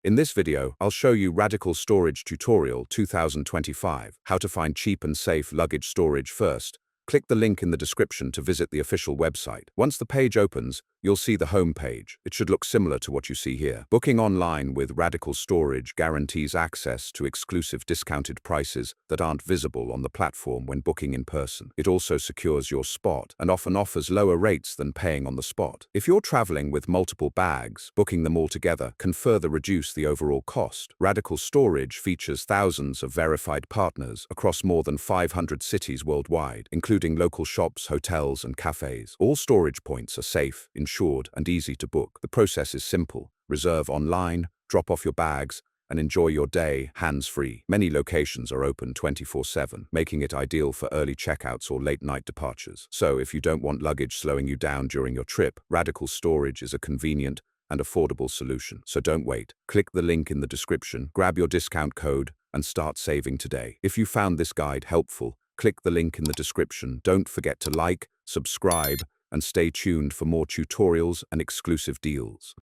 In this video, I'll show you Radical Storage Tutorial 2025, how to find cheap and safe luggage storage first. Click the link in the description to visit the official website. Once the page opens, you'll see the home page. It should look similar to what you see here. Booking online with Radical Storage guarantees access to exclusive discounted prices that aren't visible on the platform when booking in person. It also secures your spot and often offers lower rates than paying on the spot. If you're traveling with multiple bags, booking them all together can further reduce the overall cost. Radical Storage features thousands of verified partners across more than 500 cities worldwide, including local shops, hotels, and cafes. All storage points are safe, insured, and easy to book. The process is simple. Reserve online, drop off your bags, and enjoy your day hands-free. Many locations are open 24/7, making it ideal for early checkouts or late-night departures. So if you don't want luggage slowing you down during your trip, Radical Storage is a convenient and affordable solution. So don't wait. Click the link in the description, grab your discount code, and start saving today. If you found this guide helpful, click the link in the description. Don't forget to like, subscribe, and stay tuned for more tutorials and exclusive deals.